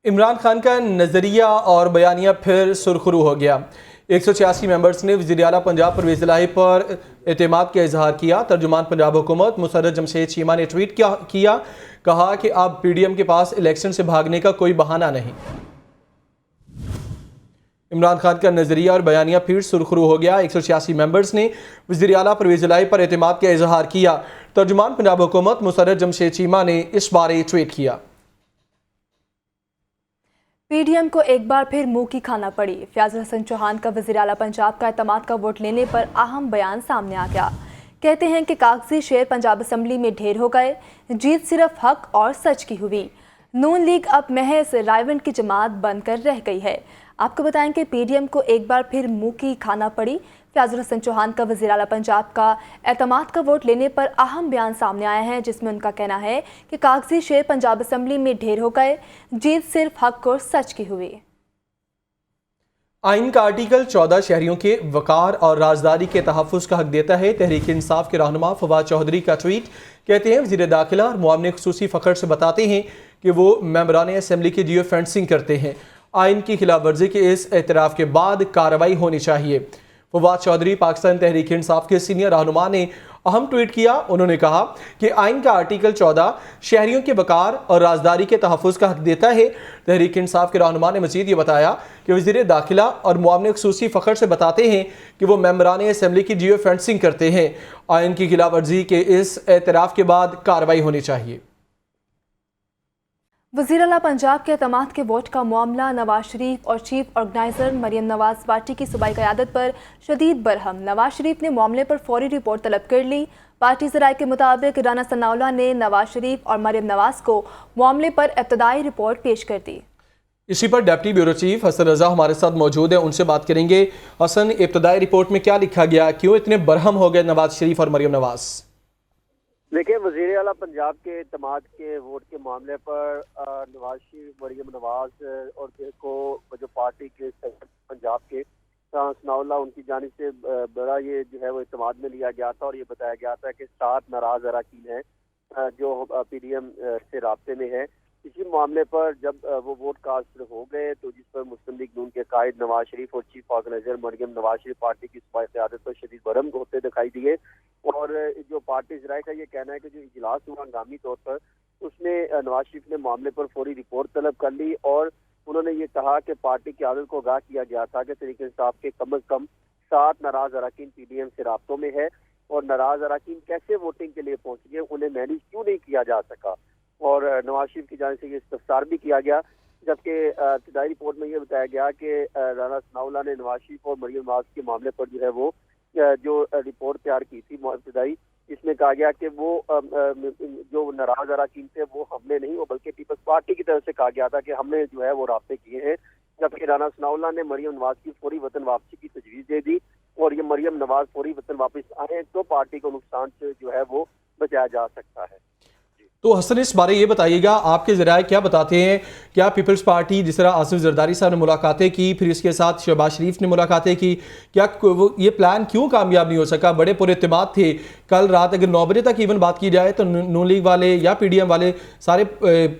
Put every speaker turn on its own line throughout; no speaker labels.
عمران خان کا نظریہ اور بیانیہ پھر سرخرو ہو گیا۔ 186 ممبرز نے وزیر اعلیٰ پنجاب پرویز الہی پر اعتماد کا اظہار کیا۔ ترجمان پنجاب حکومت مسرت جمشید چیمہ نے ٹویٹ کیا، کہا کہ اب پی ڈی ایم کے پاس الیکشن سے بھاگنے کا کوئی بہانہ نہیں۔ عمران خان کا نظریہ اور بیانیہ پھر سرخرو ہو گیا۔ 186 ممبرز نے وزیر اعلیٰ پرویز الہی پر اعتماد کا اظہار کیا۔ ترجمان پنجاب حکومت مسرت جمشید چیمہ نے اس بارے ٹویٹ کیا۔
پی ڈی ایم کو ایک بار پھر منہ کی کھانا پڑی۔ فیاض الحسن چوہان کا وزیر اعلیٰ پنجاب کا اعتماد کا ووٹ لینے پر اہم بیان سامنے آ گیا۔ کہتے ہیں کہ کاغذی شیر پنجاب اسمبلی میں ڈھیر ہو گئے، جیت صرف حق اور سچ کی ہوئی۔ نون لیگ اب محض رائیونٹ کی جماعت بن کر رہ گئی ہے۔ آپ کو بتائیں کہ پی ڈی ایم کو ایک بار پھر منہ کی کھانا پڑی۔ فیاض الحسن چوہان کا وزیر اعلیٰ پنجاب کا اعتماد کا ووٹ لینے پر اہم بیان سامنے آیا ہے، جس میں ان کا کہنا ہے کہ کاغذی شیر پنجاب اسمبلی میں ڈھیر ہو گئے، جیت صرف حق اور سچ کی ہوئی۔
آئین کا آرٹیکل 14 شہریوں کے وقار اور رازداری کے تحفظ کا حق دیتا ہے۔ تحریک انصاف کے رہنما فواد چودھری کا ٹویٹ، کہتے ہیں وزیر داخلہ اور معاون خصوصی فخر سے بتاتے ہیں کہ وہ ممبران اسمبلی کی جیو فینسنگ کرتے ہیں۔ آئین کی خلاف ورزی کے اس اعتراف کے بعد کارروائی ہونی چاہیے۔ فواد چودھری پاکستان تحریک انصاف کے سینئر رہنما نے اہم ٹویٹ کیا۔ انہوں نے کہا کہ آئین کا آرٹیکل 14 شہریوں کے وقار اور رازداری کے تحفظ کا حق دیتا ہے۔ تحریک انصاف کے رہنما نے مزید یہ بتایا کہ وزیر داخلہ اور معاون خصوصی فخر سے بتاتے ہیں کہ وہ ممبران اسمبلی کی جیو فینسنگ کرتے ہیں۔ آئین کی خلاف ورزی کے اس اعتراف کے بعد کارروائی ہونی چاہیے۔
وزیر اعلیٰ پنجاب کے اعتماد کے ووٹ کا معاملہ نواز شریف اور chief organiser Maryam Nawaz party کی صوبائی قیادت پر شدید برہم۔ نواز شریف نے معاملے پر فوری رپورٹ طلب کر لی۔ پارٹی ذرائع کے مطابق رانا ثناءاللہ نے نواز شریف اور مریم نواز کو معاملے پر ابتدائی رپورٹ پیش کر دی۔
اسی پر ڈپٹی بیورو چیف حسن رضا ہمارے ساتھ موجود ہیں، ان سے بات کریں گے۔ حسن، ابتدائی رپورٹ میں کیا لکھا گیا؟ کیوں اتنے برہم ہو گئے نواز شریف اور مریم نواز؟
دیکھیں، وزیر اعلیٰ پنجاب کے اعتماد کے ووٹ کے معاملے پر نواز شریف، مریم نواز اور جو پارٹی کے پنجاب کے ثناء اللہ، ان کی جانب سے بڑا یہ جو ہے وہ اعتماد میں لیا گیا تھا اور یہ بتایا گیا تھا کہ 7 ناراض اراکین ہیں جو پی ڈی ایم سے رابطے میں ہیں۔ اسی معاملے پر جب وہ ووٹ کاسٹ ہو گئے تو جس پر مسلم لیگ نون کے قائد نواز شریف اور chief organiser Maryam Nawaz Sharif party کی صوبائی قیادت پر شدید برہم ہوتے دکھائی دیے۔ اور جو پارٹی ذرائع کا یہ کہنا ہے کہ جو اجلاس ہوا ہنگامی طور پر، اس میں نواز شریف نے معاملے پر فوری رپورٹ طلب کر لی اور انہوں نے یہ کہا کہ پارٹی قیادت کو آگاہ کیا گیا تھا کہ تحریک انصاف کے کم از کم 7 ناراض اراکین پی ڈی ایم سے رابطوں میں ہے اور ناراض اراکین کیسے ووٹنگ کے لیے پہنچ گئے، انہیں مینیج کیوں نہیں کیا جا سکا۔ اور نواز شریف کی جانب سے یہ استفسار بھی کیا گیا، جبکہ ابتدائی رپورٹ میں یہ بتایا گیا کہ رانا ثناء اللہ نے نواز شریف اور مریم نواز کے معاملے پر جو ہے وہ جو رپورٹ تیار کی تھی ابتدائی، اس میں کہا گیا کہ وہ جو ناراض اراکین تھے وہ ہم نے نہیں، وہ بلکہ پیپلز پارٹی کی طرف سے کہا گیا تھا کہ ہم نے جو ہے وہ رابطے کیے ہیں۔ جبکہ رانا ثناء اللہ نے مریم نواز کی فوری وطن واپسی کی تجویز دے دی اور یہ مریم نواز فوری وطن واپس آئیں تو پارٹی کو نقصان سے جو ہے وہ بچایا جا سکتا ہے۔
تو حسن، اس بارے یہ بتائیے گا، آپ کے ذرائع کیا بتاتے ہیں؟ کیا پیپلز پارٹی جس طرح آصف زرداری صاحب نے ملاقاتیں کی، پھر اس کے ساتھ شہباز شریف نے ملاقاتیں کی، کیا یہ پلان کیوں کامیاب نہیں ہو سکا؟ بڑے پر اعتماد تھے۔ کل رات اگر 9 بجے تک ایون بات کی جائے تو نون لیگ والے یا پی ڈی ایم والے سارے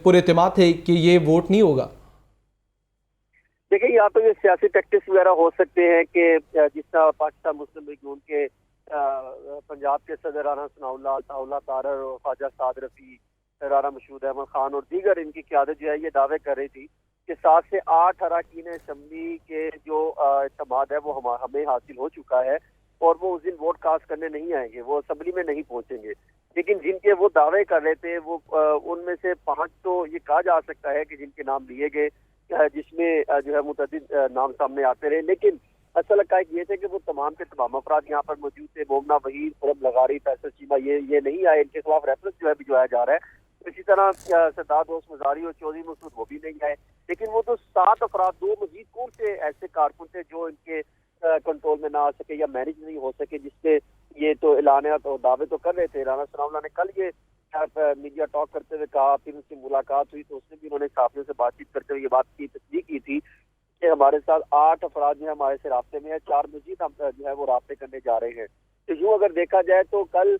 پر اعتماد تھے کہ یہ ووٹ نہیں ہوگا۔
دیکھیں، یا تو یہ سیاسی ٹیکٹکس وغیرہ ہو سکتے ہیں کہ جس طرح پاکستان مسلم لیگ نون کے پنجاب کے صدر رانا ثناء اللہ طارر اور خواجہ سعد رفیع، رانا مشہود احمد خان اور دیگر ان کی قیادت جو ہے یہ دعوے کر رہی تھی کہ 7 سے 8 اراکین اسمبلی کے جو اعتماد ہے وہ ہمیں حاصل ہو چکا ہے اور وہ اس دن ووٹ کاسٹ کرنے نہیں آئیں گے، وہ اسمبلی میں نہیں پہنچیں گے۔ لیکن جن کے وہ دعوے کر رہے تھے وہ ان میں سے 5 تو یہ کہا جا سکتا ہے کہ جن کے نام لیے گئے، جس میں جو ہے متعدد نام سامنے آتے رہے، لیکن اصل حقائق یہ تھے کہ وہ تمام کے تمام افراد یہاں پر موجود تھے۔ مومنہ وحید، فرب لغاری، فیصل چیمہ یہ نہیں آئے، ان کے خلاف ریفرنس جو ہے بھجوایا جا رہا ہے۔ اسی طرح سردار دوست مزاری اور چودھری مسعود وہ بھی نہیں آئے، لیکن وہ تو 7 افراد، 2 مزید کون سے ایسے کارکن تھے جو ان کے کنٹرول میں نہ آ سکے یا مینج نہیں ہو سکے، جس پہ یہ تو اعلانات اور دعوے تو کر رہے تھے۔ رانا ثناء اللہ نے کل یہ میڈیا ٹاک کرتے ہوئے کہا، پھر اس کی ملاقات ہوئی تو اس نے بھی انہوں نے صحافیوں سے بات چیت کرتے ہوئے یہ بات کی تصدیق کی تھی کہ ہمارے ساتھ 8 افراد جو ہے ہمارے سے رابطے میں ہیں، 4 مزید ہم جو ہے وہ رابطے کرنے جا رہے ہیں۔ تو یوں اگر دیکھا جائے تو کل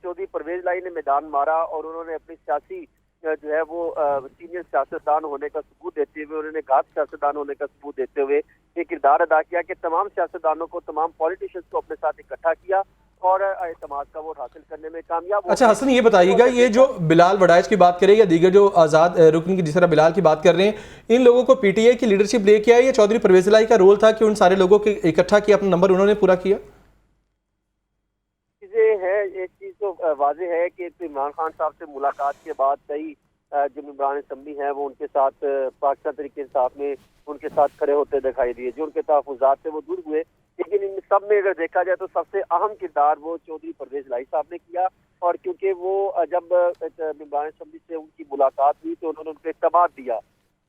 چودھری پرویز الہی نے میدان مارا اور انہوں نے اپنی سیاسی جو ہے وہ سینئر سیاستدان ہونے کا ثبوت دیتے ہوئے ने घात सियासतदान होने का सबूत देते हुए ये किरदार अदा किया कि तमाम सियासतदानों को, तमाम पॉलिटिशियंस को अपने साथ इकट्ठा किया और एतमाद का वोट हासिल करने में कामयाब हो।
अच्छा हसन, ये बताइएगा, ये जो बिलाल वड़ाइच की बात करें या दीगर जो आज़ाद रुकन की जिस तरह बिलाल की बात कर रहे हैं, इन लोगों को पीटीआई की लीडरशिप लेके आई या चौधरी परवेज इलाही का रोल था कि उन सारे लोगों को इकट्ठा किया, अपना नंबर उन्होंने पूरा किया?
चीजें हैं, एक चीज तो वाज़ेह है कि इमरान खान साहब से मुलाकात के बाद कई जो मेंबरान असम्बली हैं वो उनके साथ पाकिस्तान तहरीक इंसाफ में उनके साथ खड़े होते दिखाई दिए, जो उनके तहफ़्फ़ुज़ात थे वो दूर हुए। लेकिन इन सब में अगर देखा जाए तो सबसे अहम किरदार वो चौधरी परवेज इलाही साहब ने किया। और क्योंकि वो जब मेंबरान असम्बली से उनकी मुलाकात हुई तो उन्होंने उनको इत्तबाद दिया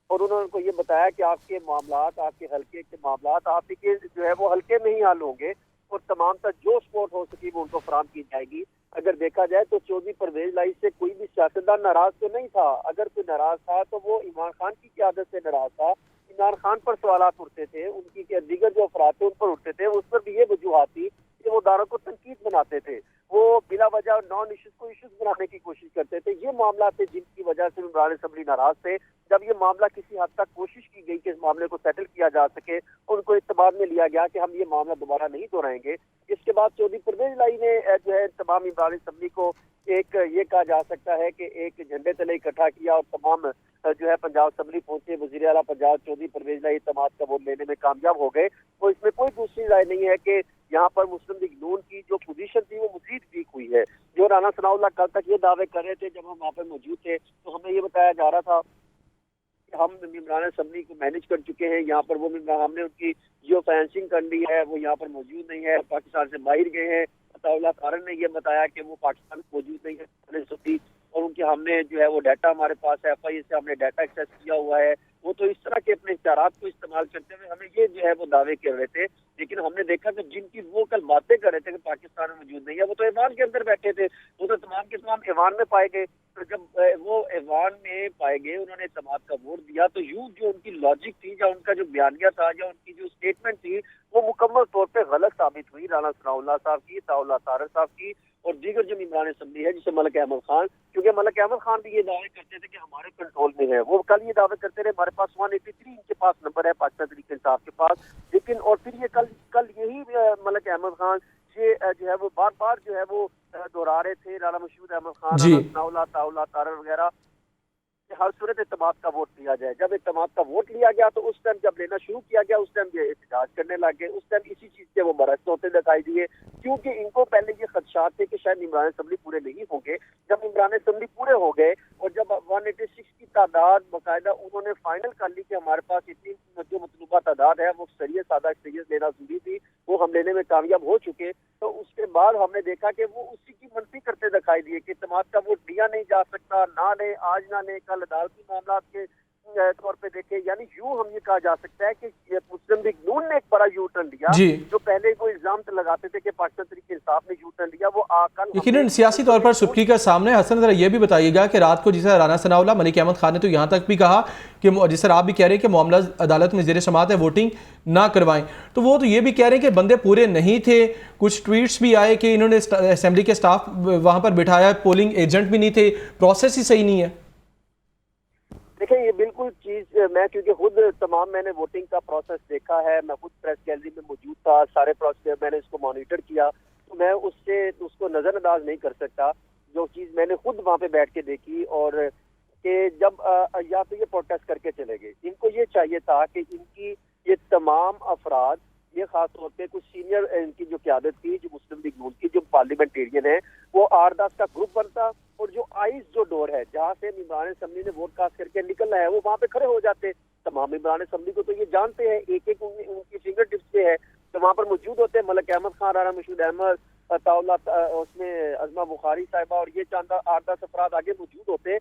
और उन्होंने उनको ये बताया कि आपके मामलात, आपके हल्के के मामलात आपके जो है वो हल्के में ही हल होंगे और तमाम तक जो सपोर्ट हो सकी वो उनको फराहम की जाएगी। अगर देखा जाए तो चौधरी परवेज इलाही से कोई भी सियासतदान नाराज तो नहीं था। अगर कोई नाराज था तो वो इमरान खान की क़यादत से नाराज था। इमरान खान पर सवालात उठते थे, उनकी दीगर जो अफराद थे उन पर उठते थे, उस पर भी ये वजूहात थी कि वो दारों को तनकीद बनाते थे, वो बिला वजह नॉन इश्यूज को इश्यूज बनाने की कोशिश करते थे। ये मामला थे जिनकी वजह से मेंबरान असम्बली नाराज थे। जब ये मामला किसी हद तक कोशिश की गई कि इस मामले को सेटल किया जा सके, उनको इत्तबाद में लिया गया कि हम ये मामला दोबारा नहीं दोहराएंगे। इसके बाद चौधरी परवेज इलाही ने जो है तमाम मेंबरान असम्बली को एक ये कहा जा सकता है कि एक झंडे तले इकट्ठा किया और तमाम जो है पंजाब असम्बली पहुंचे। वज़ीर आला पंजाब चौधरी परवेज इलाही इत्तेमाद का वोट लेने में कामयाब हो गए। तो इसमें कोई दूसरी राय नहीं है कि यहाँ पर मुस्लिम लीग नून की जो पोजीशन थी वो मजीद वीक हुई है। जो राना सनाउल्लाह कल तक ये दावे कर रहे थे, जब हम वहाँ पर मौजूद थे तो हमें ये बताया जा रहा था कि हम मेंबरान असम्बली को मैनेज कर चुके हैं, यहाँ पर वो हमने उनकी जियो फेंसिंग कर ली है, वो यहाँ पर मौजूद नहीं है, पाकिस्तान से बाहर गए हैं। अताउल्लाह कारण ने ये बताया कि वो पाकिस्तान में मौजूद नहीं है और उनके हमने जो है वो डाटा हमारे पास है, FI से हमने डाटा एक्सेस किया हुआ है। वो तो इस तरह के अपने इश्तिहारात को इस्तेमाल करते हुए हमें ये जो है वो दावे कर रहे थे। लेकिन हमने देखा कि जिनकी वो कल बातें कर रहे थे कि पाकिस्तान में मौजूद नहीं है, वो तो ईवान के अंदर बैठे थे, वो तो तमाम के तमाम ईवान में पाए गए। तो जब वो ईवान में पाए गए, उन्होंने इत्तेमाद का वोट दिया, तो यूं जो उनकी लॉजिक थी या उनका जो बयानिया था या उनकी जो स्टेटमेंट थी वो मुकम्मल तौर पर गलत साबित हुई। राना सनाउल्लाह साहब की, अताउल्लाह तारर साहब की और दीगर जो मेंबरान असम्बली है, जिसे मलिक अहमद खान, क्योंकि मलिक अहमद खान भी ये दावे करते थे कि हमारे कंट्रोल में है। वो कल ये दावे करते रहे हमारे पास 183 इनके पास नंबर है पाकिस्तान तहरीक इंसाफ के पास। लेकिन और फिर ये कल यही मलिक अहमद खान ये जो है वो बार बार जो है वो दोहरा रहे थे, राना मशहूद अहमद खान, राना सनाउल्लाह, अताउल्लाह तारर वगैरह, हर सूरत इत्तेमाद का वोट लिया जाए। जब इत्तेमाद का वोट लिया गया तो उस टाइम जब लेना शुरू किया गया उस टाइम ये एहतजाज करने लग गए। उस टाइम इसी चीज से वो बरस्त होते दिखाई दिए, क्योंकि इनको पहले ये खदशात थे कि शायद मेंबरान असम्बली पूरे नहीं होंगे। जब मेंबरान असम्बली पूरे हो गए और जब 186 की तादाद बाकायदा उन्होंने फाइनल कर ली कि हमारे पास इतनी जो मतलूबा तादाद है वो सरियत सादा सरियत लेना जरूरी थी, वो हम लेने में कामयाब हो चुके। तो उसके बाद हमने देखा कि वो उसी की मनफी करते दिखाई दिए कि इत्तेमाद का वोट दिया नहीं जा सकता, ना ले, आज ना ले, कल अदालती मामला के तौर पे देखे। यानी यूं हम ये कहा जा सकता है कि मुस्लिम लीग नून ने एक बड़ा यू टर्न लिया। जो पहले वो इल्जाम लगाते थे कि पाकिस्तान तहरीक इंसाफ ने यू टर्न लिया, वो कल
यकीनन सियासी तौर पर सुर्खी का सामने। हसन जरा ये भी बताइएगा कि रात को जिस राना सनाउल्लाह, मलिक अहमद खान ने तो यहाँ तक भी कहा कि जिस तरह आप भी कह रहे हैं कि मामला अदालत में ज़ेर समाअत है, वोटिंग ना करवाएं, तो वो तो ये भी कह रहे हैं कि बंदे पूरे नहीं थे। कुछ ट्वीट्स भी आए कि इन्होंने असेंबली के स्टाफ वहाँ पर बिठाया, पोलिंग एजेंट भी नहीं थे, प्रोसेस ही सही नहीं है।
देखिए ये बिल्कुल चीज मैं क्योंकि खुद तमाम मैंने वोटिंग का प्रोसेस देखा है, मैं खुद प्रेस गैलरी में मौजूद था, सारे प्रोसेस मैंने इसको मॉनिटर किया, तो मैं उसको नजरअंदाज नहीं कर सकता। जो चीज मैंने खुद वहाँ पे बैठ के देखी और कि जब या तो ये प्रोटेस्ट करके चले गए, इनको ये चाहिए था कि इनकी ये तमाम अफराद, ये खास तौर पे कुछ सीनियर इनकी जो क़यादत थी, जो मुस्लिम लीग नून की जो पार्लियामेंटेरियन है, वो 8-10 का ग्रुप बनता और जो आइस जो डोर है जहाँ से मेंबरान असम्बली ने वोट कास्ट करके निकलना है, वो वहाँ पे खड़े हो जाते। तमाम मेंबरान असम्बली को तो ये जानते हैं, एक एक उनकी फिंगर टिप्स पे है, तो वहाँ पर मौजूद होते हैं मलिक अहमद खान, राना मशहूद अहमद, अताउल्लाह, उसमें अजमा बुखारी साहिबा और ये 8-10 अफराद आगे मौजूद होते,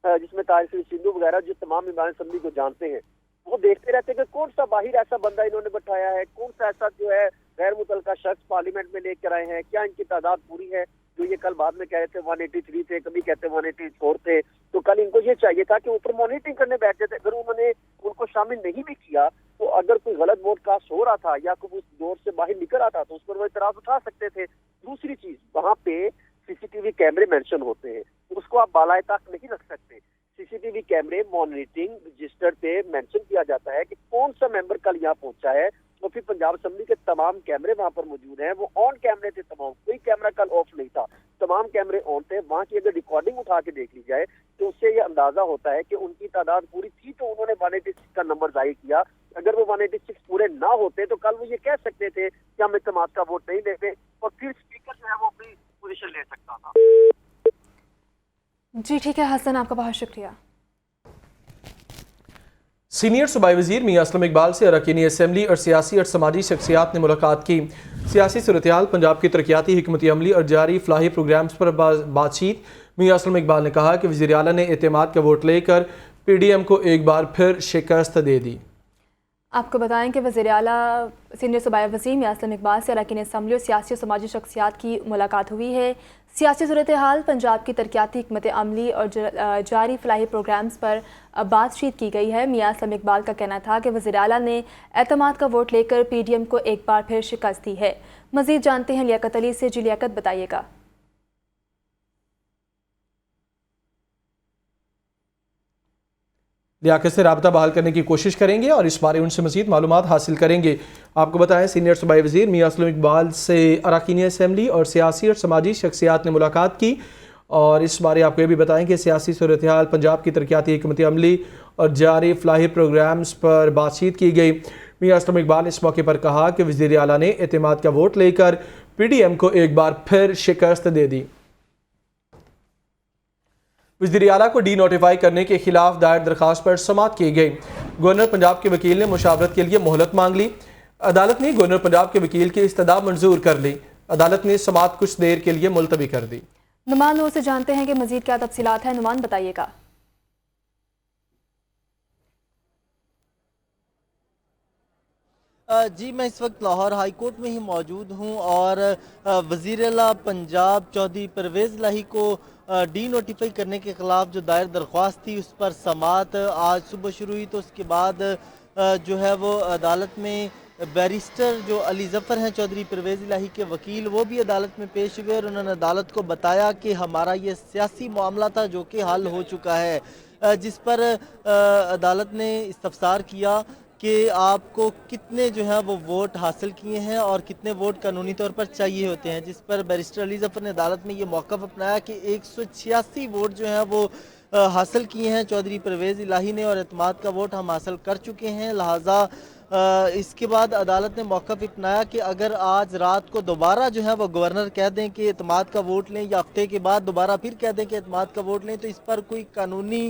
जिसमें तारिक सिंधु वगैरह, जो तमाम मेंबरान असम्बली को जानते हैं। वो देखते रहते कि कौन सा बाहर ऐसा बंदा इन्होंने बैठाया है, कौन सा ऐसा जो है गैर मुतल्लका शख्स पार्लियामेंट में लेकर आए हैं, क्या इनकी तादाद पूरी है। जो ये कल बाद में कह रहे थे 183 थे, कभी कहते 184 थे, तो कल इनको ये चाहिए था कि ऊपर मॉनिटरिंग करने बैठ जाते। अगर उन्होंने उनको शामिल नहीं भी किया तो अगर कोई गलत वोट कास्ट हो रहा था या कोई उस दौर से बाहर निकल रहा था तो उस पर वो इतराज उठा सकते थे। दूसरी चीज, वहाँ पे CCTV कैमरे मेंशन होते हैं, उसको आप बालाए तक नहीं रख सकते। CCTV कैमरे मॉनिटरिंग रजिस्टर पे मेंशन किया जाता है कि कौन सा मेंबर कल यहाँ पहुंचा है, और फिर पंजाब असेंबली के तमाम कैमरे वहाँ पर मौजूद हैं, वो ऑन कैमरे थे तमाम, कोई कैमरा कल ऑफ नहीं था, तमाम कैमरे ऑन थे। वहाँ की अगर रिकॉर्डिंग उठा के देख ली जाए तो उससे ये अंदाजा होता है कि उनकी तादाद पूरी थी तो उन्होंने 186 का नंबर जाहिर किया। अगर वो 186 पूरे ना होते तो कल वो ये कह सकते थे कि हम इत्तेमाद का वोट नहीं देते, और फिर स्पीकर जो है वो अपनी पोजीशन ले सकता था।
जी ठीक है हसन, आपका बहुत शुक्रिया।
सीनियर सूबाई वज़ीर मियां असलम इकबाल से अरकान असम्बली और सियासी और समाजी शख्सियात ने मुलाकात की। सियासी सूरत-ए-हाल, पंजाब की तरक्याती हिकमत अमली और जारी फलाही प्रोग्राम्स पर बातचीत। मियां असलम इकबाल ने कहा कि वज़ीर आला ने एतमाद का वोट लेकर PDM को एक बार फिर शिकस्त दे दी।
आपको बताएं कि वज़ीर आला सीनियर सूबाई वज़ीर मियां असलम इकबाल से अरकान असम्बली और सियासी और समाजी शख्सियात की मुलाकात हुई है। सियासी सूरत हाल, पंजाब की तरक्याती हिकमत अमली और जारी फलाही प्रोग्राम्स पर बातचीत की गई है। मियां असलम इकबाल का कहना था कि वज़ीर आला ने एतमाद का वोट लेकर PDM को एक बार फिर शिकस्त दी है। मज़ीद जानते हैं लियाकत अली से। जी लियाकत, बताइएगा।
लियाकत से राबता बहाल करने की कोशिश करेंगे और इस बारे उनसे मज़ीद मालूमात हासिल करेंगे। आपको बताएं, सीनियर सूबाई वज़ीर मियां असलम इकबाल से अरकान असम्बली और सियासी और समाजी शख्सियात ने मुलाकात की, और इस बारे आपको ये भी बताएं कि सियासी सूरत हाल, पंजाब की तरक्याती हिकमत अमली और जारी फलाही प्रोग्राम्स पर बातचीत की गई। मियां असलम इकबाल ने इस मौके पर कहा कि वज़ीर आला ने एतमाद का वोट लेकर PDM को एक बार फिर शिकस्त दे दी। वज़ीर आला को डी-नोटिफाई करने के खिलाफ दायर दरख्वास्त पर समाअत की गई। गवर्नर पंजाब के वकील ने मुशावरत के लिए मोहलत मांग ली। अदालत ने गवर्नर पंजाब के वकील की इस्तदा मंजूर कर ली। अदालत ने समाअत कुछ देर के लिए मुलतवी कर दी।
नुमान नूर से जानते हैं कि मज़ीद क्या तफसीलात हैं। नुमान, बताइएगा।
जी, मैं इस वक्त लाहौर हाई कोर्ट में ही मौजूद हूँ और वज़ीर आला पंजाब चौधरी परवेज़ इलाही को डी-नोटिफाई करने के ख़िलाफ़ जो दायर दरख्वास्त थी उस पर समाअत आज सुबह शुरू हुई। तो उसके बाद जो है वो अदालत में बैरिस्टर जो अली ज़फ़र हैं चौधरी परवेज़ इलाही के वकील, वो भी अदालत में पेश हुए और उन्होंने अदालत को बताया कि हमारा ये सियासी मामला था जो कि हल हो चुका है, जिस पर अदालत ने इस्तफ़सार किया कि आपको कितने जो है वो वोट हासिल किए हैं और कितने वोट कानूनी तौर पर चाहिए होते हैं, जिस पर बैरिस्टर अली ज़फ़र ने अदालत में ये मौक़िफ़ अपनाया कि 186 वोट जो हैं वो हासिल किए हैं चौधरी परवेज़ इलाही ने और एतमाद का वोट हम हासिल कर चुके हैं। लिहाजा इसके बाद अदालत ने मौक़िफ़ अपनाया कि अगर आज रात को दोबारा जो है वो गवर्नर कह दें कि एतमाद का वोट लें या हफ्ते के बाद दोबारा फिर कह दें कि एतमाद का वोट लें, तो इस पर कोई कानूनी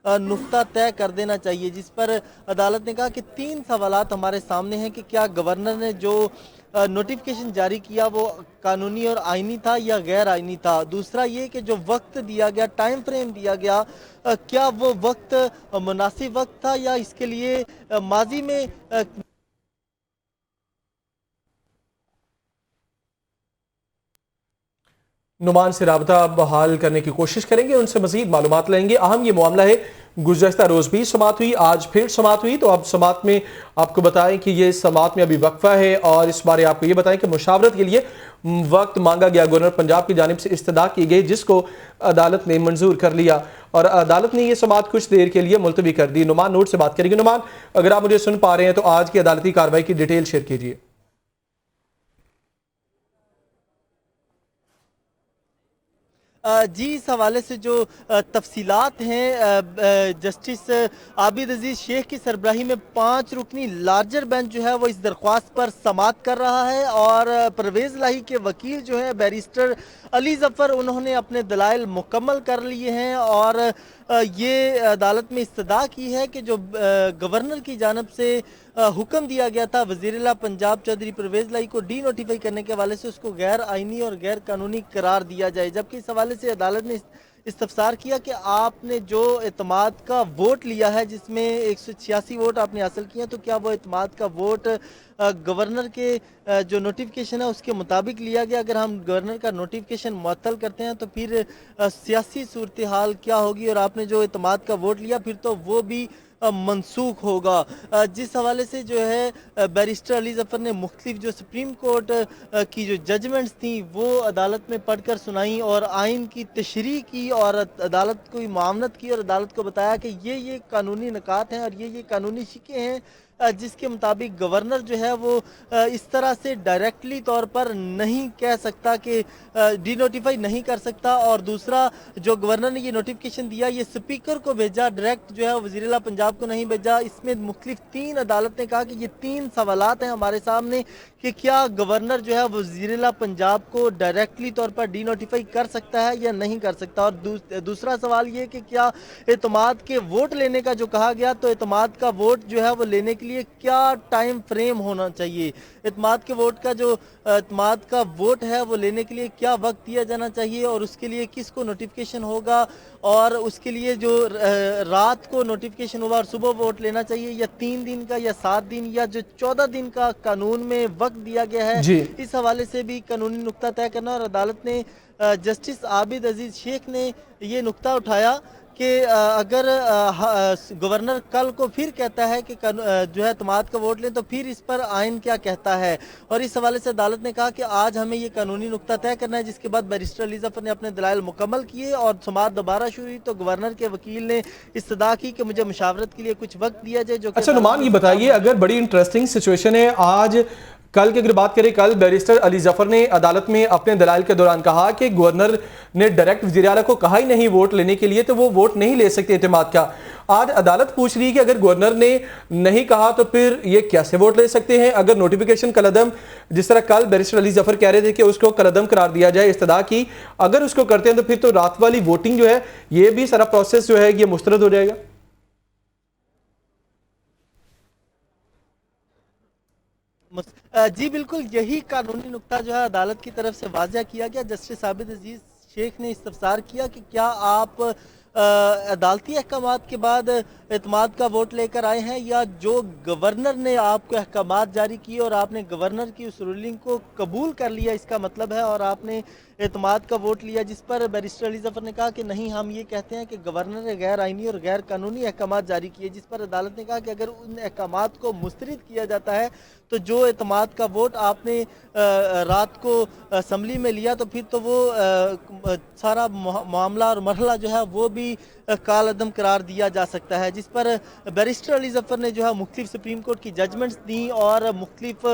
नुक्ता तय कर देना चाहिए। जिस पर अदालत ने कहा कि 3 सवालात हमारे सामने हैं कि क्या गवर्नर ने जो नोटिफिकेशन जारी किया वो कानूनी और आइनी था या गैर आइनी था। दूसरा ये कि जो वक्त दिया गया, टाइम फ्रेम दिया गया, क्या वो वक्त मुनासिब वक्त था या इसके लिए माजी में
नुमान से राबता बहाल करने की कोशिश करेंगे, उनसे मजीद मालूमात लेंगे। अहम ये मामला है, गुज़श्ता रोज़ भी समाअत हुई, आज फिर समाअत हुई, तो अब समाअत में आपको बताएं कि ये समाअत में अभी वक्फा है, और इस बारे आपको ये बताएं कि मुशावरत के लिए वक्त मांगा गया, गवर्नर पंजाब की जानिब से इस्तदा की गई, जिसको अदालत ने मंजूर कर लिया और अदालत ने ये समाअत कुछ देर के लिए मुलतवी कर दी। नुमान नोट से बात करेंगे। नुमान, अगर आप मुझे सुन पा रहे हैं तो आज की अदालती कार्रवाई की डिटेल शेयर कीजिए।
जी, इस हवाले से जो तफसीलात हैं, जस्टिस आबिद अजीज़ शेख की सरबराही में 5 रुकनी लार्जर बेंच जो है वो इस दरख्वास्त पर समाअत कर रहा है और परवेज़ इलाही के वकील जो है बैरिस्टर अली ज़फ़र, उन्होंने अपने दलाइल मुकम्मल कर लिए हैं और ये अदालत में इस्तदा की है कि जो गवर्नर की जानिब से हुक्म दिया गया था वज़ीर आला पंजाब चौधरी परवेज़ इलाही को डी-नोटिफाई करने के हवाले से, उसको गैर आइनी और गैर कानूनी करार दिया जाए। जबकि इस हवाले से अदालत ने इस्तफ़सार किया कि आपने जो एतमाद का वोट लिया है जिसमें 186 वोट आपने हासिल किए हैं, तो क्या वो एतमाद का वोट गवर्नर के जो नोटिफिकेशन है उसके मुताबिक लिया गया। अगर हम गवर्नर का नोटिफिकेशन मुअत्तल करते हैं तो फिर सियासी सूरत हाल क्या होगी, और आपने जो एतमाद का वोट लिया फिर तो वो भी मनसूख होगा। जिस हवाले से जो है बैरिस्टर अली ज़फ़र ने मुख्तलिफ जो सुप्रीम कोर्ट की जो जजमेंट्स थी वो अदालत में पढ़कर सुनाई और आइन की तशरीह की और अदालत को मामनत की और अदालत को बताया कि ये कानूनी निकात हैं और ये कानूनी शिकें हैं जिसके मुताबिक गवर्नर जो है वो इस तरह से डायरेक्टली तौर पर नहीं कह सकता कि डी नोटिफाई नहीं कर सकता। और दूसरा जो गवर्नर ने ये नोटिफिकेशन दिया ये स्पीकर को भेजा, डायरेक्ट जो है वज़ीर आला पंजाब को नहीं भेजा। इसमें मुख्तलिफ 3 अदालत ने कहा कि ये 3 सवालात हैं हमारे सामने कि क्या गवर्नर जो है वज़ीर आला पंजाब को डायरेक्टली तौर पर डी नोटिफाई कर सकता है या नहीं कर सकता। और दूसरा सवाल ये कि क्या एतमाद के वोट लेने का जो कहा गया, तो एतमाद का वोट जो है वो लेने के लिए क्या टाइम फ्रेम होना चाहिए, एतमाद के वोट का जो एतमाद का वोट है वो लेने के लिए क्या वक्त दिया जाना चाहिए और उसके लिए किसको नोटिफिकेशन होगा, और उसके लिए जो रात को नोटिफिकेशन होगा और सुबह वोट लेना चाहिए, या 3 दिन का या 7 दिन या जो 14 दिन का कानून में वक्त दिया गया है। इस हवाले से भी कानूनी नुक्ता तय करना। और अदालत ने जस्टिस आबिद अजीज शेख ने ये नुक्ता उठाया कि अगर गवर्नर कल को फिर कहता है कि जो है एतमाद का वोट लें तो फिर इस पर आइन क्या कहता है। और इस हवाले से अदालत ने कहा कि आज हमें ये कानूनी नुक्ता तय करना है। जिसके बाद बैरिस्टर अली ज़फ़र ने अपने दलाइल मुकम्मल किए और समाअत दोबारा शुरू हुई तो गवर्नर के वकील ने इस्तदा की कि मुझे मुशावरत के लिए कुछ वक्त दिया जाए। जो
अच्छा नुमान, ये बताइए, अगर बड़ी इंटरेस्टिंग सिचुएशन है, आज कल की अगर बात करें, कल बैरिस्टर अली ज़फ़र ने अदालत में अपने दलाइल के दौरान कहा कि गवर्नर ने डायरेक्ट वज़ीर आला को कहा ही नहीं वोट लेने के लिए, तो वो वोट नहीं ले सकते एतमाद का। आज अदालत पूछ रही है कि अगर गवर्नर ने नहीं कहा तो फिर ये कैसे वोट ले सकते हैं। अगर नोटिफिकेशन कलअदम, जिस तरह कल बैरिस्टर अली ज़फ़र कह रहे थे कि उसको कलअदम करार दिया जाए इस्तदा की, अगर उसको करते हैं तो फिर तो रात वाली वोटिंग जो है ये भी सारा प्रोसेस जो है ये मुस्तरद हो जाएगा।
जी बिल्कुल, यही कानूनी नुक्ता जो है अदालत की तरफ से वाज़ह किया गया। जस्टिस आबिद अजीज शेख ने इस्तफसार किया कि क्या आप अदालती अहकामात के बाद एतमाद का वोट लेकर आए हैं, या जो गवर्नर ने आपको अहकामात जारी किए और आपने गवर्नर की उस रूलिंग को कबूल कर लिया, इसका मतलब है, और आपने एतमाद का वोट लिया। जिस पर बैरिस्टर अली ज़फ़र ने कहा कि नहीं, हम ये कहते हैं कि गवर्नर ने गैर आइनी और गैर कानूनी अहकामात जारी किए। जिस पर अदालत ने कहा कि अगर उन अहकामात को मुस्तरद किया जाता है तो जो एतमाद का वोट आपने रात को असम्बली में लिया तो फिर तो वो सारा मामला और मरहला जो है वो भी कालअदम करार दिया जा सकता है। जिस पर बैरिस्टर अली ज़फ़र ने जो है मुख्तलिफ सुप्रीम कोर्ट की जजमेंट्स दी और मुख्तलिफ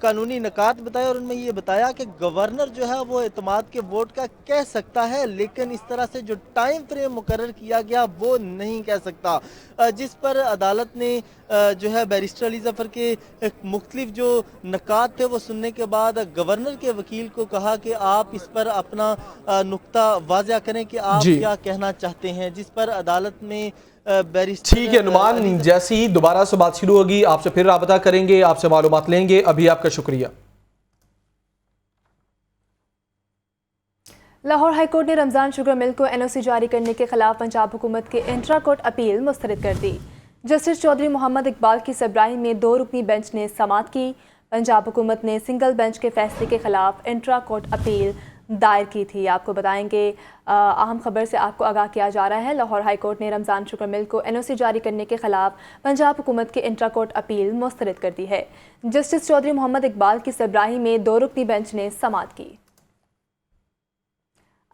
कानूनी निकात बताए, और उनमें ये बताया कि गवर्नर जो है वो एतमाद के वोट का कह सकता है, लेकिन इस तरह से जो टाइम फ्रेम मुकर्रर किया गया वो नहीं कह सकता। जिस पर अदालत ने जो है बैरिस्टर अली ज़फ़र के मुख्तलिफ जो निकात थे वो सुनने के बाद गवर्नर के वकील को कहा कि आप इस पर अपना नुक्ता वाज़ह करें कि आप क्या कहना चाहते हैं। जिस पर अदालत में बैरिस्टर,
ठीक है नुमान, जैसे ही दोबारा से बात शुरू होगी आपसे फिर राबता करेंगे, आपसे मालूमात लेंगे। अभी आपका शुक्रिया।
लाहौर हाईकोर्ट ने रमज़ान शुगर मिल को एनओसी जारी करने के खिलाफ पंजाब हुकूमत की इंट्रा कोर्ट अपील मुस्तरद कर दी। जस्टिस चौधरी मोहम्मद इकबाल की सरबराही में 2 रुकनी बेंच ने समाअत की। पंजाब हुकूमत ने सिंगल बेंच के फैसले के खिलाफ इंट्रा कोर्ट अपील दायर की थी। आपको बताएंगे, अहम खबर से आपको आगाह किया जा रहा है। लाहौर हाईकोर्ट ने रमज़ान शुगर मिल को एनओसी जारी करने के खिलाफ पंजाब हुकूमत की इंट्रा कोर्ट अपील मुस्तरद कर दी है। जस्टिस चौधरी मोहम्मद इकबाल की सरबराही में 2 रुकनी बेंच ने समाअत की।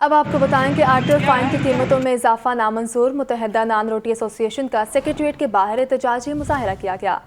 अब आपको बताएं कि आटे और फाइन की कीमतों में इजाफा नामंजूर। मुत्तहिदा नान रोटी एसोसिएशन का सेक्रेटरीट के बाहर एहतजाजी मुजाहरा किया गया।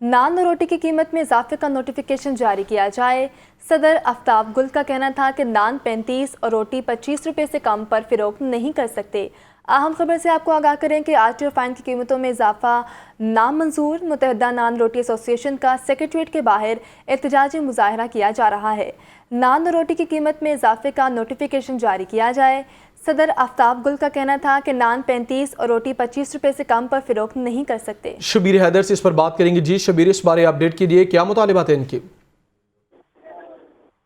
नान रोटी की कीमत में इजाफे का नोटिफिकेशन जारी किया जाए। सदर आफ्ताब गुल का कहना था कि नान 35 और रोटी 25 रुपये से कम पर फ़रोख्त नहीं कर सकते। अहम खबर से आपको आगाह करें कि आटे और फाइन की कीमतों में इजाफा नामंजूर। मुत्तहिदा नान रोटी एसोसिएशन का सेक्रेटरीट के बाहर एहतजाजी मुजाहरा किया जा रहा है। नान रोटी की कीमत में इजाफे का नोटिफिकेशन जारी किया जाए। सदर आफ्ताब गुल का कहना था कि नान 35 और रोटी 25 रुपये से कम पर फ़रोख्त नहीं कर सकते।
शबीर हैदर से इस पर बात करेंगे। जी शबीर, इस बारे अपडेट कीजिए, क्या मुतालिबात है इनकी?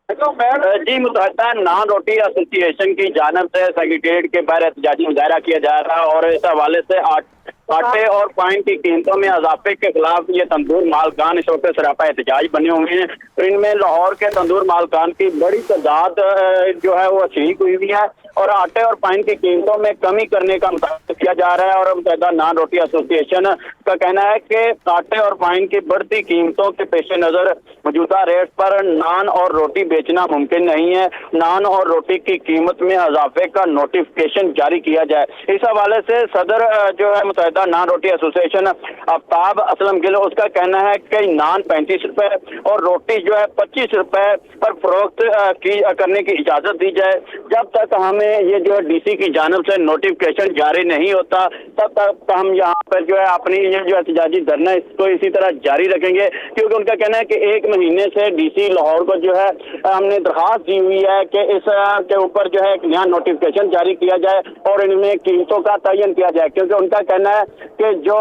जी, मुत्तहिदा नान रोटी एसोसिएशन की जानिब से सेक्रेटेरिएट के बाहर एहतजाजी मुजाहरा किया जा रहा है और इस हवाले से आटे और पाइन की कीमतों में इजाफे के खिलाफ ये तंदूर मालकान इस वक्त सरापा एहतजाज बने हुए हैं। तो इनमें लाहौर के तंदूर मालकान की बड़ी तादाद जो है वो शरीक हुई है और आटे और पाइन की कीमतों में कमी करने का मुतालबा किया जा रहा है। और मुतहदा नान रोटी एसोसिएशन का कहना है कि आटे और पाइन की बढ़ती कीमतों के पेश नज़र मौजूदा रेट पर नान और रोटी बेचना मुमकिन नहीं है। नान और रोटी की कीमत में इजाफे का नोटिफिकेशन जारी किया जाए। इस हवाले से सदर जो है मुतहदा नान रोटी एसोसिएशन आफ्ताब असलम गिल, उसका कहना है कि नान 35 रुपए और रोटी जो है 25 रुपए पर फरोख्त करने की इजाजत दी जाए। जब तक हमें ये जो है डीसी की जानिब से नोटिफिकेशन जारी नहीं होता तब तक हम यहाँ पर जो है अपनी ये जो एहतजाजी धरना इसको इसी तरह जारी रखेंगे, क्योंकि उनका कहना है कि 1 महीने से डीसी लाहौर को जो है हमने दरखास्त दी हुई है कि इस के ऊपर जो है एक नया नोटिफिकेशन जारी किया जाए और इनमें कीमतों का तयन किया जाए, क्योंकि उनका कहना है कि जो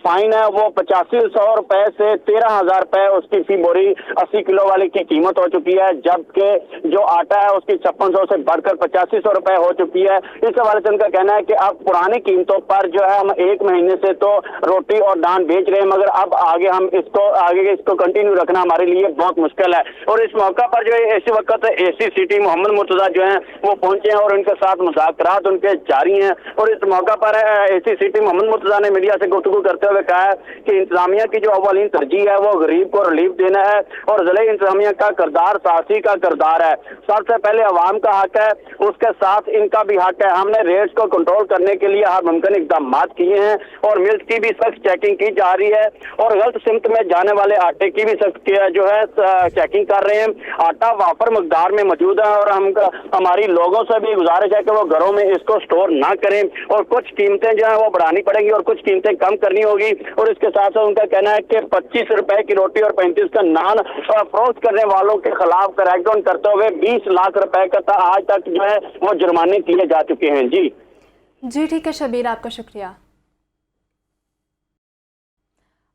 फाइन है वो 8500 रुपए से 13,000 रुपए उसकी फी बोरी 80 किलो वाली की कीमत हो चुकी है, जबकि जो आटा है उसकी 5600 से बढ़कर 8500 रुपए हो चुकी है। इस हवाले से उनका कहना है कि अब पुरानी कीमतों पर जो है हम 1 महीने से तो रोटी और नान बेच रहे हैं, मगर अब आगे इसको कंटिन्यू रखना हमारे लिए बहुत मुश्किल है। और इस मौका पर जो है इसी वक्त एसी सिटी मोहम्मद मुर्तजा जो है वो पहुंचे हैं और उनके साथ मुज़ाकरात उनके जारी हैं। और इस मौका पर एसी सिटी मोहम्मद मुर्तजा ने मीडिया से गुफ्तगू करते हुए कहा है कि इंतजामिया की जो अव्वलीन तरजीह है वो गरीब को रिलीफ देना है और ज़िले इंतजामिया का किरदार साहसी का किरदार है। सबसे पहले अवाम का हक है, उसके साथ इनका भी हक है। हमने रेट्स को कंट्रोल करने के लिए हर मुमकिन इकदाम किए हैं और मिल्क की भी सख्त चेकिंग की जा रही है और गलत सिमत में जाने वाले आटे की भी सख्त जो है चेकिंग कर रहे हैं। आटा वाफर मकदार में मौजूद है और हमारी लोगों से भी गुजारिश है कि वो घरों में इसको स्टोर ना करें और कुछ कीमतें जो है वो बढ़ानी पड़ेंगी और कुछ कीमतें कम करनी होगी। और इसके साथ साथ उनका कहना है कि 25 रुपए की रोटी और 35 का नान फरोख्त करने वालों के खिलाफ क्रैकडाउन करते हुए 20 लाख रुपए का आज तक जो है वो जुर्माने किए जा चुके हैं।
जी ठीक है शबीर, आपका शुक्रिया।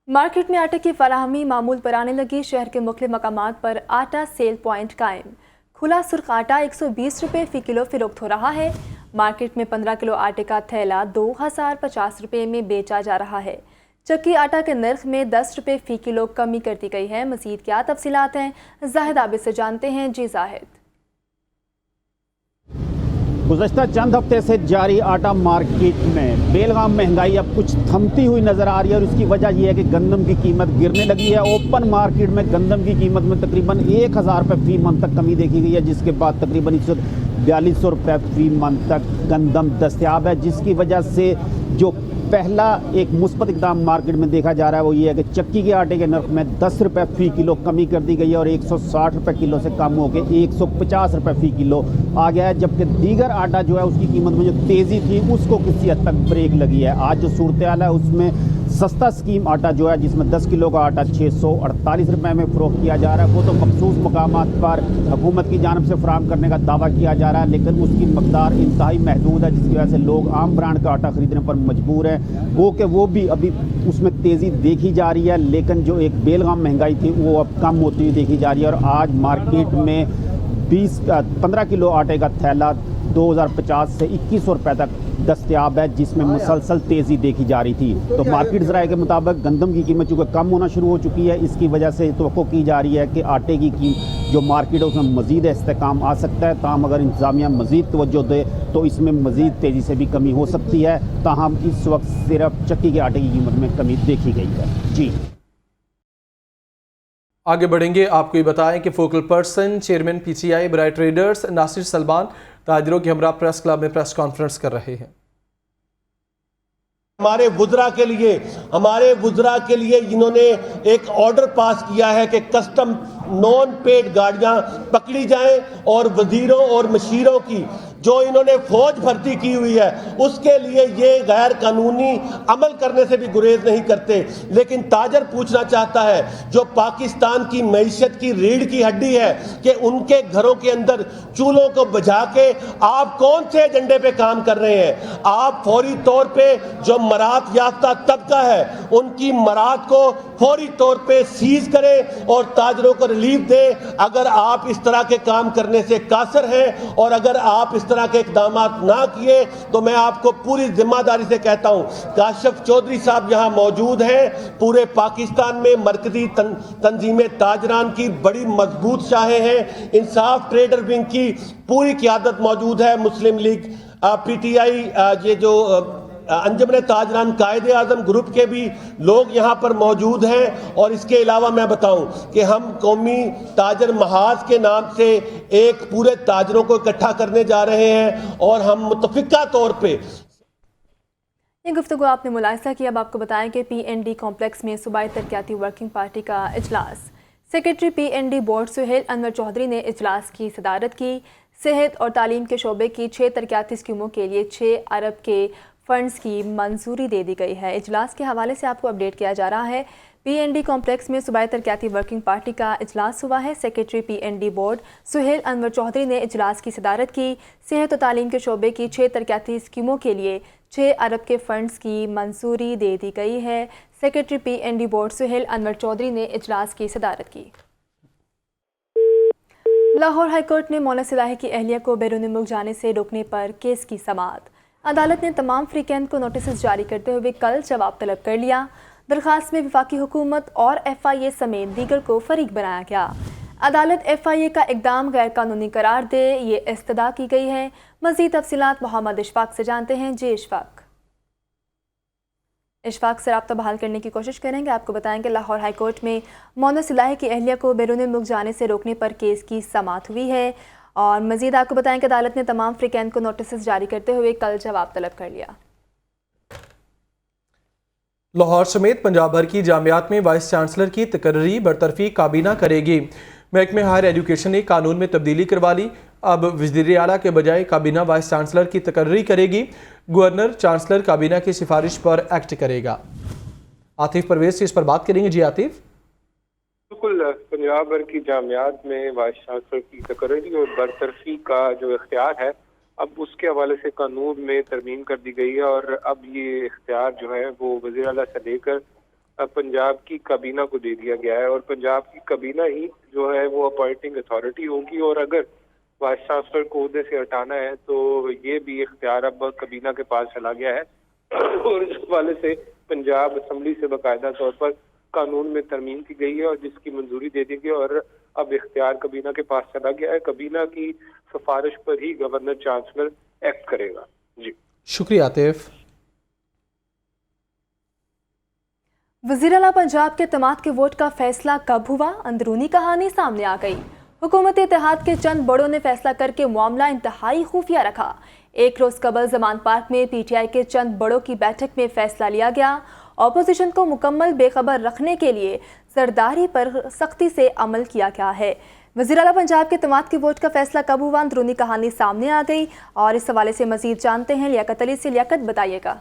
मार्केट में आटे की फराहमी मामूल पर आने लगी। शहर के मुख्तलिफ मकामात पर आटा सेल पॉइंट कायम। खुला सुर्ख आटा 120 रुपये फ़ी किलो फ़रोख्त हो रहा है। मार्केट में 15 किलो आटे का थैला 2050 रुपये में बेचा जा रहा है। चक्की आटा के नर्ख में 10 रुपये फ़ी किलो कमी कर दी गई है। मज़ीद क्या तफसीलात हैं, जाहिद आबिद से जानते हैं। जी जाहिद।
गुज़श्ता चंद हफ्ते से जारी आटा मार्केट में बेलगाम महंगाई अब कुछ थमती हुई नज़र आ रही है और उसकी वजह यह है कि गंदम की कीमत गिरने लगी है। ओपन मार्केट में गंदम की कीमत में तकरीबन 1000 रुपये फ़ी मन तक कमी देखी गई है, जिसके बाद तकरीबन 4200 रुपये फ़ी मन तक गंदम दस्तयाब है, जिसकी वजह से जो पहला एक मुस्बत इक़दाम मार्केट में देखा जा रहा है वो ये है कि चक्की के आटे के नर्ख में 10 रुपये फ़ी किलो कमी कर दी गई है और 160 रुपये किलो से कम होकर 150 रुपये फ़ी किलो आ गया है। जबकि दीगर आटा जो है उसकी कीमत में जो तेज़ी थी उसको किसी हद तक ब्रेक लगी है। आज जो सूरत हाल है उसमें सस्ता स्कीम आटा जो है जिसमें 10 किलो का आटा 648 रुपये में फ़रोख्त किया जा रहा है, वो तो मखसूस मकामात पर हुकूमत की जानिब से फराहम करने का दावा किया जा रहा है, लेकिन उसकी मकदार इंतहाई महदूद है, जिसकी वजह से लोग आम ब्रांड का आटा ख़रीदने पर मजबूर हैं। वो भी अभी उसमें तेज़ी देखी जा रही है, लेकिन जो एक बेलगाम महंगाई थी वो अब कम होती हुई देखी जा रही है। और आज मार्केट में 15 किलो आटे का थैला 2050 से 2100 रुपये तक दस्तयाब है, जिसमें मुसलसल तेज़ी देखी जा रही थी। तो मार्केट ज़राए के मुताबिक गंदम की कीमत चूँकि कम होना शुरू हो चुकी है, इसकी वजह से तवक्को की जा रही है कि आटे की जो मार्केट है उसमें मज़ीद इस्तेहकाम आ सकता है। ताहम अगर इंतज़ामिया मज़ीद तवज्जो दे तो इसमें मज़ीद तेज़ी से भी कमी हो सकती है। ताहम इस वक्त सिर्फ चक्की के आटे की कीमत में कमी देखी गई है। जी
आगे बढ़ेंगे, आपको ये बताएं कि फोकल पर्सन चेयरमैन PTI बराए ट्रेडर्स नासिर सलमान ताजिरों के हमरा प्रेस क्लब में प्रेस कॉन्फ्रेंस कर रहे हैं।
हमारे वुज़रा के लिए इन्होंने एक ऑर्डर पास किया है कि कस्टम नॉन पेड गाड़ियां पकड़ी जाएं और वजीरों और मशीरों की जो इन्होंने फौज भर्ती की हुई है उसके लिए ये गैर कानूनी अमल करने से भी गुरेज नहीं करते। लेकिन ताजर पूछना चाहता है, जो पाकिस्तान की मईशत की रीढ़ की हड्डी है, कि उनके घरों के अंदर चूल्हों को बुझा के आप कौन से एजेंडे पे काम कर रहे हैं? आप फौरी तौर पे जो मरात याफ्ता तबका है उनकी मरात को फौरी तौर पे सीज करें और ताजरों को रिलीफ दें। अगर आप इस तरह के काम करने से कासर हैं और अगर आप इस तरह के इकदाम ना किए तो मैं आपको पूरी जिम्मेदारी से कहता हूँ, काशिफ चौधरी साहब यहाँ मौजूद हैं। पूरे पाकिस्तान में मरकजी तंजीमें ताजरान की बड़ी मजबूत शाखें हैं, इंसाफ ट्रेडर विंग की पूरी क़यादत मौजूद है, मुस्लिम लीग PTI, ये जो अंजुमन ताजरान कायदे आज़म ग्रुप के भी लोग यहाँ पर मौजूद हैं। और इसके अलावा मैं बताऊं कि हम कौमी ताजर महाज के नाम से एक पूरे ताजरों को इकट्ठा करने जा रहे हैं और हम मुतफिका तौर पे
ये गुफ्तगू आपने मुलाहिजा की। अब आपको बताएं कि PND कॉम्प्लेक्स में सूबाई तरक्याती वर्किंग पार्टी का इजलास, secretary PND board Suhail Anwar Chaudhry ने इजलास की सदारत की। सेहत और तालीम के शोबे की 6 तरक्याती स्कीमों के लिए 6 अरब के फंड्स की मंजूरी दे दी गई है। इजलास के हवाले से आपको अपडेट किया जा रहा है। PND कॉम्प्लेक्स में सूबाई तरक्याती वर्किंग पार्टी का इजलास हुआ है। Secretary PND board Suhail Anwar Chaudhry ने इजलास की सदारत की। सेहत और तालीम के शोबे की 6 तरक्याती स्कीमों के लिए 6 अरब के फंड्स की मंजूरी दे दी गई है। Secretary PND board Suhail Anwar Chaudhry ने इजलास की सदारत की। लाहौर हाईकोर्ट ने मौलाना सिलाही की अहलिया को बैरून मुल्क जाने से रोकने पर केस की समाअत। अदालत ने तमाम फ्रीकैन को नोटिस जारी करते हुए कल जवाब तलब कर लिया। दरखास्त में वफाकी हुकूमत और FIA समेत दीगर को फरीक बनाया गया। अदालत FIA का इकदाम गैर कानूनी करार दे, ये इस्तदा की गई है। मज़ीद तफसीलात मोहम्मद इशफाक से जानते हैं। जी इशफाक से रब्ता बहाल करने की कोशिश करेंगे। आपको बताएं कि लाहौर हाईकोर्ट में मौलाना सिलाही की अहलिया को बैरून मुल्क जाने से रोकने पर केस की समाअत हुई है। और मज़ीद आपको बताएं कि अदालत ने तमाम फ्रीकैन को नोटिस जारी करते हुए कल जवाब तलब कर लिया।
लाहौर समेत पंजाब भर की जामियात में वाइस चांसलर की तकर्री बरतरफी काबीना करेगी। महकमे हायर एजुकेशन ने कानून में तब्दीली करवा ली। अब वज़ीर आला के बजाय काबीना वाइस चांसलर की तकर्री करेगी। गवर्नर चांसलर काबीना की सिफारिश पर एक्ट करेगा। आतिफ परवेज से इस पर बात करेंगे। जी आतिफ।
बिल्कुल, पंजाब भर की जामियात में वाइस चांसलर की तकर्री और बरतरफी का जो इख्तियार है, अब उसके हवाले से कानून में तरमीम कर दी गई है और अब ये इख्तियार जो है वो वज़ीर आला से लेकर पंजाब की काबीना को दे दिया गया है। और पंजाब की काबीना ही जो है वो अपॉइंटिंग अथॉरिटी होगी और अगर वाइस चांसलर को ओहदे से हटाना है तो ये भी इख्तियार अब काबीना के पास चला गया है। और इस हवाले से पंजाब असम्बली से बाकायदा तौर पर कानून में तरमीम की गई है और जिसकी मंजूरी दे दी गई और अब इख्तियार काबीना के पास चला गया है। काबीना की सिफारिश पर ही गवर्नर चांसलर एक्ट करेगा। जी
शुक्रिया आतिफ।
वज़ीर आला पंजाब के तमात के वोट का फैसला कब हुआ, अंदरूनी कहानी सामने आ गई। हुकूमत इत्तेहाद के चंद बड़ों ने फैसला करके मामला इंतहाई खुफिया रखा। एक रोज़ कबल जमान पार्क में PTI के चंद बड़ों की बैठक में फैसला लिया गया। अपोजिशन को मुकम्मल बेखबर रखने के लिए सरदारी पर सख्ती से अमल किया गया है। वज़ीर आला पंजाब के तमात के वोट का फैसला कब हुआ, अंदरूनी कहानी सामने आ गई और इस हवाले से मज़ीद जानते हैं लियाकत अली से। लियाकत, बताइएगा।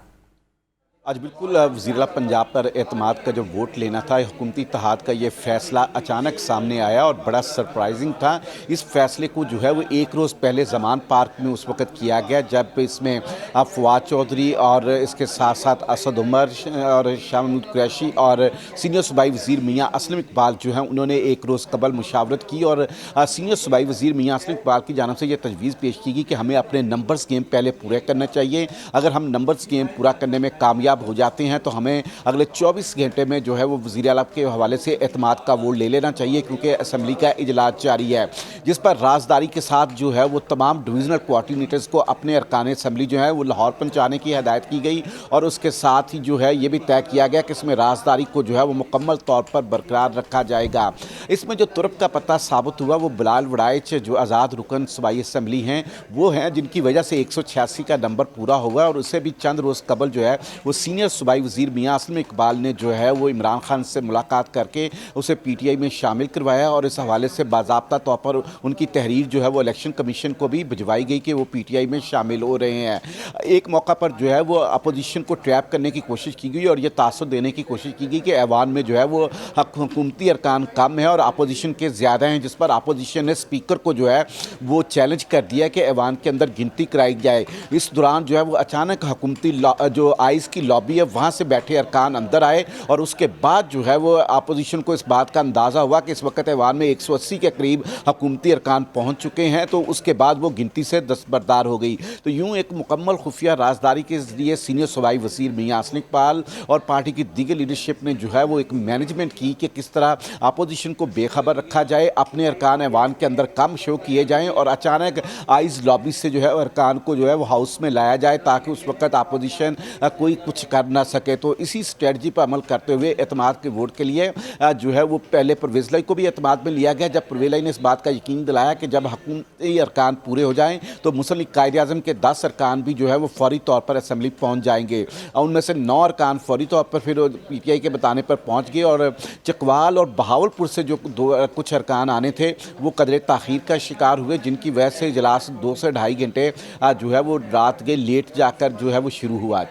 आज बिल्कुल वज़ीर आला पंजाब पर एतमाद का जो वोट लेना था, हुकूमती इत्तेहाद का ये फ़ैसला अचानक सामने आया और बड़ा सरप्राइजिंग था। इस फैसले को जो है वो एक रोज़ पहले ज़मान पार्क में उस वक़्त किया गया जब इसमें फवाद चौधरी और इसके साथ साथ असद उमर और शाह महमूद कुरैशी और सीनियर सूबाई वज़ीर मियाँ असलम इकबाल जो हैं उन्होंने एक रोज़ कबल मुशावरत की और सीनियर सूबाई वज़ीर मियाँ असलम इकबाल की जानिब से ये तजवीज़ पेश की गई कि हमें अपने नंबर्स गेम पहले पूरे करना चाहिए। अगर हम नंबर्स गेम पूरा करने में कामयाब हो जाते हैं तो हमें अगले 24 घंटे में जो है वो वज़ीर आला के हवाले से एतमाद का वोट ले लेना चाहिए क्योंकि असम्बली का इजलास जारी है, जिस पर राजदारी के साथ जो है वो तमाम डिवीज़नल कोऑर्डिनेटर्स को अपने अरकान असम्बली जो है वो लाहौर पहुँचाने की हिदायत की गई और उसके साथ ही जो है ये भी तय किया गया कि इसमें राजदारी को जो है वो मुकम्मल तौर पर बरकरार रखा जाएगा। इसमें जो तुरप का पता साबित हुआ वो बिलाल वड़ाइच जो आज़ाद रुकन सूबाई असम्बली हैं वो हैं जिनकी वजह से 186 का नंबर पूरा हुआ और उससे भी चंद रोज़ कबल जो है वो सीनियर सूबाई वज़ीर मियाँ असलम इकबाल ने जो है वो इमरान खान से मुलाकात करके उसे PTI में शामिल करवाया और इस हवाले से बाज़ाब्ता तौर पर उनकी तहरीर जो है वो इलेक्शन कमीशन को भी भिजवाई गई कि वो PTI में शामिल हो रहे हैं। एक मौका पर जो है वो अपोजिशन को ट्रैप करने की कोशिश की गई और ये तासुर देने की कोशिश की गई कि ऐवान में जो है वो हुकूमती अरकान कम है और अपोजिशन के ज़्यादा हैं, जिस पर अपोजिशन ने स्पीकर को जो है वो चैलेंज कर दिया कि ऐवान के अंदर गिनती कराई जाए। इस दौरान जो है वो अचानक हुकूमती जो आइस की
लॉबी है वहाँ से बैठे अरकान अंदर आए और उसके बाद जो है वो अपोजिशन को इस बात का अंदाज़ा हुआ कि इस वक्त ऐवान में 180 के करीब हुकूमती अरकान पहुँच चुके हैं, तो उसके बाद वो गिनती से दस्तबरदार हो गई। तो यूँ एक मुकम्मल खुफिया राजदारी के ज़रिए सीनियर सूबाई वज़ीर मियां असलम इकबाल और पार्टी की दीगर लीडरशिप ने जो है वो एक मैनेजमेंट की कि किस तरह अपोजिशन को बेखबर रखा जाए, अपने अरकान ऐवान के अंदर कम शो किए जाएँ और अचानक आइज़ लॉबी से जो है अरकान को जो है वो हाउस में लाया जाए ताकि उस वक्त अपोजिशन कोई कुछ कर ना सके। तो इसी स्ट्रेटजी पर अमल करते हुए एतमाद के वोट के लिए जो है वो पहले परवेज़ लाई को भी एतमाद में लिया गया, जब परवेज़ लाई ने इस बात का यकीन दिलाया कि जब हुकूमती अरकान पूरे हो जाएँ तो मुस्लिम लीग कायद-ए-आज़म के 10 अरकान भी जो है वो फौरी तौर पर असम्बली पहुँच जाएंगे। उनमें से 9 अरकान फौरी तौर पर फिर PTI के बताने पर पहुँच गए और चकवाल और बहावलपुर से जो कुछ अरकान आने थे वो कदरे ताख़ीर का शिकार हुए, जिनकी वजह से इजलास 2 से ढाई घंटे जो है वो रात के लेट जाकर जो है वो शुरू हुआ।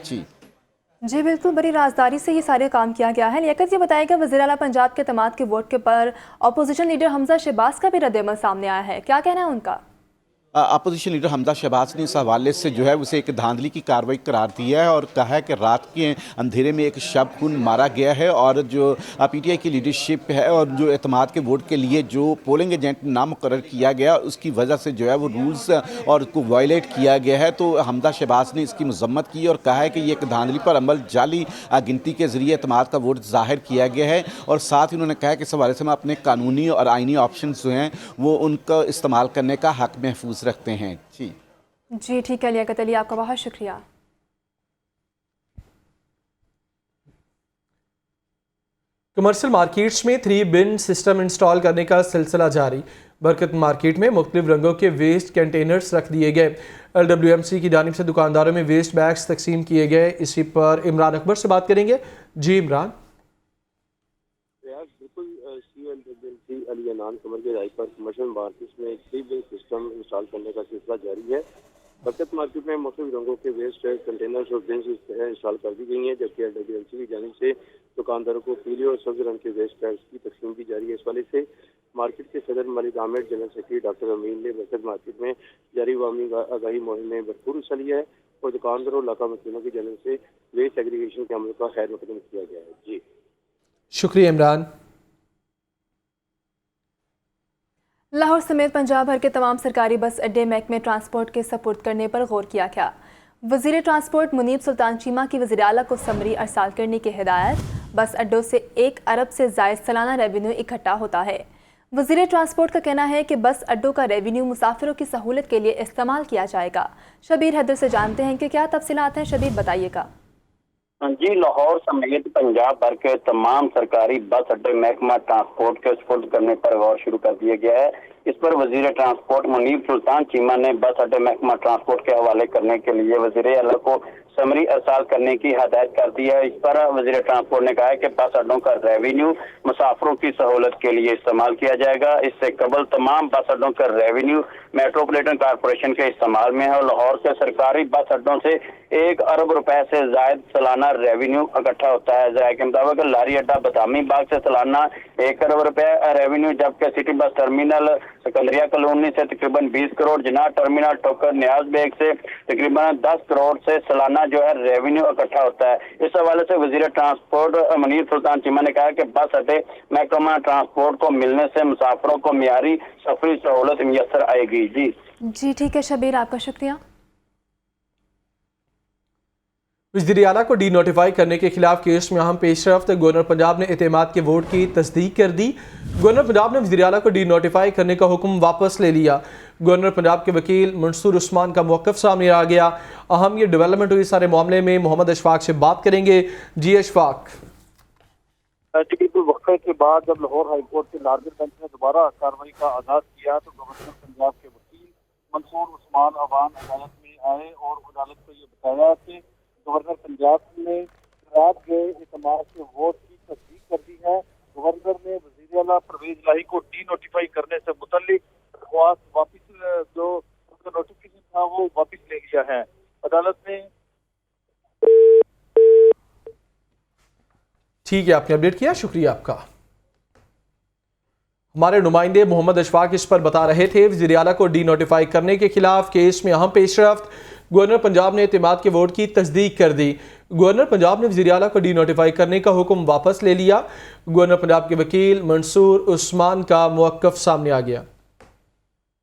जी बिल्कुल, बड़ी राजदारी से ये सारे काम किया गया है। लियाकत ये बताएगा, वज़ीर आला पंजाब के एतमाद के वोट के पर अपोजिशन लीडर हमजा शहबाज का भी रद्द-ए-अमल सामने आया है, क्या कहना है उनका?
अपोजिशन लीडर हमजा शहबाज ने इस हवाले से जो है उसे एक धांधली की कार्रवाई करार दिया है और कहा है कि रात के अंधेरे में एक शब खून मारा गया है और जो PTI की लीडरशिप है और जो एतमाद के वोट के लिए जो पोलिंग एजेंट नाम मुकर्रर किया गया उसकी वजह से जो है वो रूल्स और को वायलेट किया गया है। तो हमजा शहबाज ने इसकी मजम्मत की और कहा है कि ये एक धांधली पर अमल जाली गिनती के ज़रिए एतमाद का वोट ज़ाहिर किया गया है और साथ ही उन्होंने कहा कि इस हवाले से हम अपने कानूनी और आइनी ऑप्शन जो हैं वो उनका इस्तेमाल करने का हक महफूज रखते हैं।
जी ठीक है लियाकत अली, आपका बहुत शुक्रिया।
कमर्शियल मार्केट्स में 3 बिन सिस्टम इंस्टॉल करने का सिलसिला जारी। बरकत मार्केट में मुख्तलिफ रंगों के वेस्ट कंटेनर्स रख दिए गए। LWMC की जानिब से दुकानदारों में वेस्ट बैग्स तकसीम किए गए। इसी पर इमरान अकबर से बात करेंगे। जी इमरान।
अली अनान कमर के राय पर कमर्शियल मार्केट में 3 बिन सिस्टम इंस्टॉल करने का सिलसिला जारी है। बरकत मार्केट में मुख्तलिफ रंगों के वेस्ट कंटेनर्स और बिन्स इंस्टॉल कर दी गई हैं, जबकि LWMC की जानिब से दुकानदारों को पीले और सब्ज रंग के वेस्ट बैग्स की तकसीम की जा रही है। इस वाले से मार्केट के सदर Malik Amir, general secretary doctor Amin ने बरकत मार्केट में जारी अवामी आगाही मुहिम में भरपूर हिस्सा लिया है और दुकानदारों और इलाका मकीनों की जानिब से वेस्ट एग्रीगेशन के अमल का खैर मकदम किया गया है। जी
शुक्रिया इमरान।
लाहौर समेत पंजाब भर के तमाम सरकारी बस अड्डे महकमे ट्रांसपोर्ट के सपुर्द करने पर गौर किया गया। वज़ीर ट्रांसपोर्ट मुनीब सुल्तान चीमा की वज़ीर आला को समरी अरसाल करने की हिदायत। बस अड्डों से 1 अरब से ज़ायद सालाना रेवेन्यू इकट्ठा होता है। वज़ीर ट्रांसपोर्ट का कहना है कि बस अड्डों का रेवेन्यू मुसाफिरों की सहूलत के लिए इस्तेमाल किया जाएगा। शबीर हैदर से जानते हैं कि क्या तफसीलात हैं। शबीर बताइएगा।
जी, लाहौर समेत पंजाब भर के तमाम सरकारी बस अड्डे महकमा ट्रांसपोर्ट के सुपुर्द करने पर गौर शुरू कर दिया गया है। इस पर वजीर ट्रांसपोर्ट मुनीब सुल्तान चीमा ने बस अड्डे महकमा ट्रांसपोर्ट के हवाले करने के लिए वजीर आला को समरी अरसाल करने की हदायत कर दी है। इस पर वजीर ट्रांसपोर्ट ने कहा है कि बस अड्डों का रेवेन्यू मुसाफिरों की सहूलत के लिए इस्तेमाल किया जाएगा। इससे कबल तमाम बस अड्डों का रेवेन्यू मेट्रोपॉलिटन कॉरपोरेशन के इस्तेमाल में है और लाहौर के सरकारी बस अड्डों से 1 अरब रुपए से जायद सालाना रेवेन्यू इकट्ठा होता है। जराये के मुताबिक लारी अड्डा बदामी बाग से सालाना 1 अरब रुपए रेवेन्यू, जबकि सिटी बस टर्मिनल सिकंदरिया कॉलोनी से तकरीबन 20 करोड़, जिना टर्मिनल ठोकर न्याज बेग से तकरीबन 10 करोड़ से सालाना जो है रेवेन्यू इकट्ठा होता है। इस हवाले से वजीर ट्रांसपोर्ट मुनीब सुल्तान चीमा ने कहा कि बस अड्डे महकमा ट्रांसपोर्ट को मिलने से मुसाफिरों को मियारी सफरी सहूलत मुयसर आएगी। जी
ठीक है शबीर, आपका शुक्रिया।
वज़ीर आला को डी नोटिफाई करने के खिलाफ केस में अहम पेशरफ्त। गवर्नर पंजाब ने एतमाद के वोट की तस्दीक कर दी। गवर्नर पंजाब ने वज़ीर आला को डी नोटिफाई करने का हुक्म वापस ले लिया। गवर्नर पंजाब के वकील मंसूर उस्मान का मौक़िफ़ सामने आ गया। अहम ये डेवलपमेंट हुई सारे मामले में मोहम्मद अशफाक से बात करेंगे। जी अशफाक।
बिल्कुल वक्फे के बाद जब लाहौर हाई कोर्ट के लार्जर बेंच ने दोबारा कार्रवाई का आगाज किया तो गवर्नर पंजाब के वकील मंसूर उस्मान अवान अदालत में आए और अदालत को ये बताया कि गवर्नर पंजाब ने रात गए एतमाद के वोट की तस्दीक कर दी है। गवर्नर ने वज़ीर आला परवेज इलाही को डी नोटिफाई करने से मुतल्लिक दरख्वास्त वापस, जो उनका नोटिफिकेशन था वो वापस ले लिया है। अदालत ने
ठीक है, आपने अपडेट किया, शुक्रिया आपका। हमारे नुमाइंदे मोहम्मद अशफाक इस पर बता रहे थे। वज़ीर आला को डी नोटिफाई करने के खिलाफ केस में अहम पेशरफ्त। गवर्नर पंजाब ने एतमाद के वोट की तस्दीक कर दी। गवर्नर पंजाब ने वज़ीर आला को डी नोटिफाई करने का हुक्म वापस ले लिया। गवर्नर पंजाब के वकील मंसूर उस्मान का मौक़िफ़ सामने आ गया।